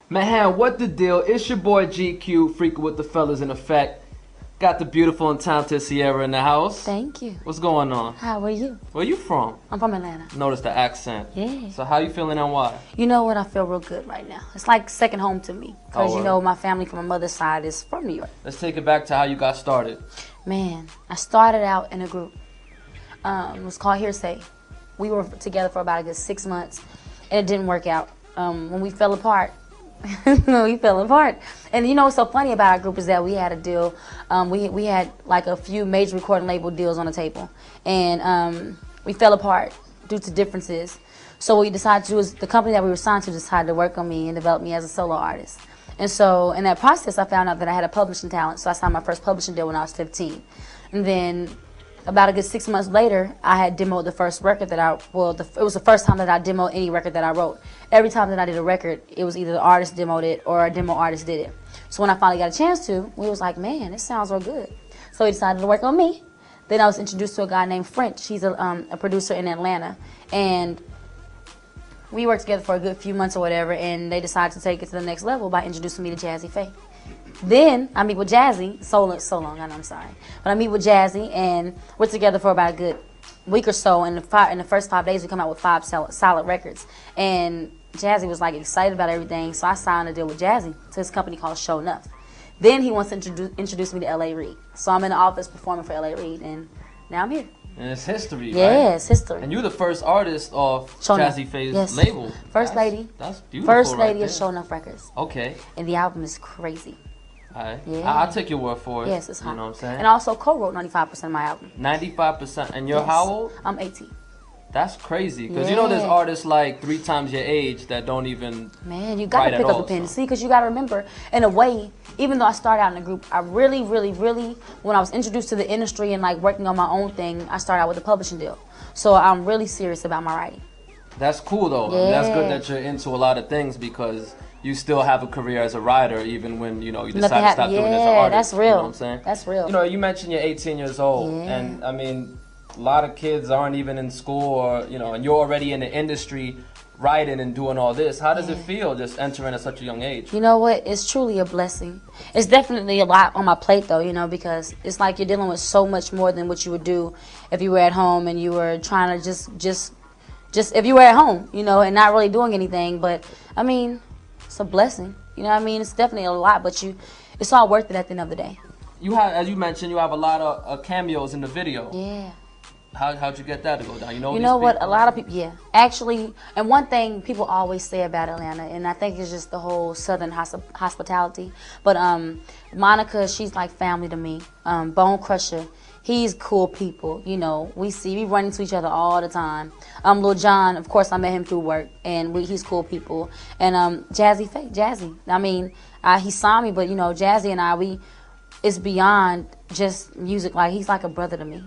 Man, what the deal? It's your boy GeeQue, freaking with the fellas in effect. Got the beautiful and talented Ciara in the house. Thank you. What's going on? How are you? Where you from? I'm from Atlanta. Notice the accent. Yeah. So how you feeling and why? You know what? I feel real good right now. It's like second home to me. Because, Oh, you know, my family from my mother's side is from New York. Let's take it back to how you got started. Man, I started out in a group. It was called Hearsay. We were together for about a good 6 months, and it didn't work out. When we fell apart, we fell apart. And you know what's so funny about our group is that we had a deal. We had like a few major recording label deals on the table, and we fell apart due to differences. So what we decided to do is the company that we were signed to decided to work on me and develop me as a solo artist. And so in that process, I found out that I had a publishing talent. So I signed my first publishing deal when I was 15. And then about a good 6 months later, I had demoed the first record that it was the first time that I demoed any record that I wrote. Every time that I did a record, it was either the artist demoed it or a demo artist did it. So when I finally got a chance to, we was like, man, this sounds real good. So he decided to work on me. Then I was introduced to a guy named French. He's a producer in Atlanta. And we worked together for a good few months or whatever, and they decided to take it to the next level by introducing me to Jazzy Faye. Then I meet with Jazzy, so long, I know, I'm sorry. But I meet with Jazzy, and we're together for about a good week or so. And in the first 5 days, we come out with 5 solid records. And Jazzy was like excited about everything, so I signed a deal with Jazzy to his company called Show Enough. Then he wants to introduce me to L.A. Reid. So I'm in the office performing for L.A. Reid, and now I'm here. And it's history, yeah, right? Yeah, it's history. And you're the first artist of Show Jazzy Enough. Faye's Yes. label. First lady. That's beautiful. First right lady there. of Show Enough Records. Okay. And the album is crazy. Alright. Yeah. I'll take your word for it. Yes, it's hot. You know what I'm saying? And I also co-wrote 95% of my album. 95%. And you're Yes. how old? I'm 18. That's crazy. Because you know there's Yeah. artists like 3 times your age that don't even Man, you got write to at pick up all, the pen. so. See, because you got to remember, in a way, even though I started out in a group, I really, when I was introduced to the industry and like working on my own thing, I started out with a publishing deal. So I'm really serious about my writing. That's cool though. Yeah. That's good that you're into a lot of things because you still have a career as a writer even when, you know, you decide to stop doing it as an artist. That's real. You know what I'm saying? That's real. You know, you mentioned you're 18 years old. Yeah. And I mean, a lot of kids aren't even in school or, you know, and you're already in the industry writing and doing all this. How does it feel just entering at such a young age? You know what? It's truly a blessing. It's definitely a lot on my plate, though, you know, because it's like you're dealing with so much more than what you would do if you were at home and you were trying to just if you were at home, you know, and not really doing anything. But, I mean, it's a blessing. You know what I mean? It's definitely a lot, but it's all worth it at the end of the day. You have, as you mentioned, you have a lot of cameos in the video. Yeah. How'd you get that to go down? You know what? A lot of people, yeah. Actually, and one thing people always say about Atlanta, and I think it's just the whole Southern hospitality. But Monica, she's like family to me. Bone Crusher, he's cool people. You know, we run into each other all the time. Lil Jon, of course, I met him through work, and he's cool people. And Jazzy Faye, Jazzy. I mean, he saw me, but you know, Jazzy and it's beyond just music. Like he's like a brother to me.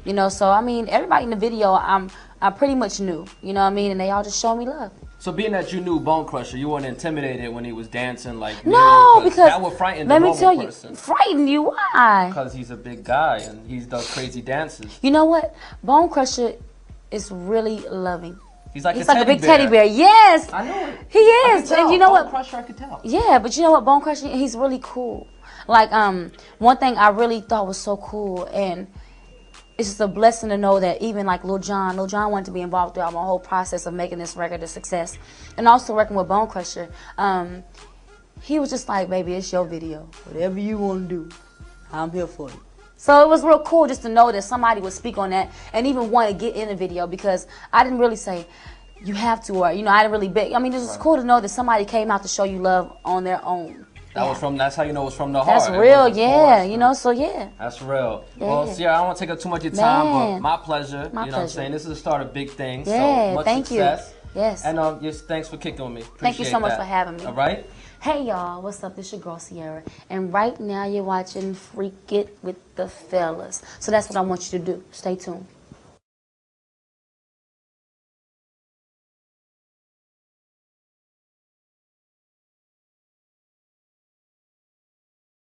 You know, so I mean, everybody in the video, I pretty much knew. You know what I mean? And they all just showed me love. So being that you knew Bone Crusher, you weren't intimidated when he was dancing like no, because that would frighten the normal person. Frighten you? Why? Because he's a big guy and he does crazy dances. You know what? Bone Crusher is really loving. He's like a big teddy bear. Yes, I know it. He is. And you know Bone what? Crusher, I could tell. Yeah, but you know what? Bone Crusher, he's really cool. Like one thing I really thought was so cool, and it's just a blessing to know that even like Lil Jon wanted to be involved throughout my whole process of making this record a success. And also working with Bone Crusher, he was just like, baby, it's your video. Whatever you want to do, I'm here for you. So it was real cool just to know that somebody would speak on that and even want to get in the video, because I didn't really say, you have to, or, you know, I didn't really beg. I mean, it was cool to know that somebody came out to show you love on their own. That's how you know it's from the heart. That's real, yeah. You know, so yeah. That's real. Yeah. Well, Ciara, I don't want to take up too much of your time, Man. but my pleasure. My you know what I'm pleasure. saying? This is the start of big things. Yeah, so much thank success. you. Yes. And just thanks for kicking with me. Thank you so much that. for having me. All right? Hey y'all, what's up? This your girl Ciara, and right now you're watching Freak It with the Fellas. So that's what I want you to do. Stay tuned.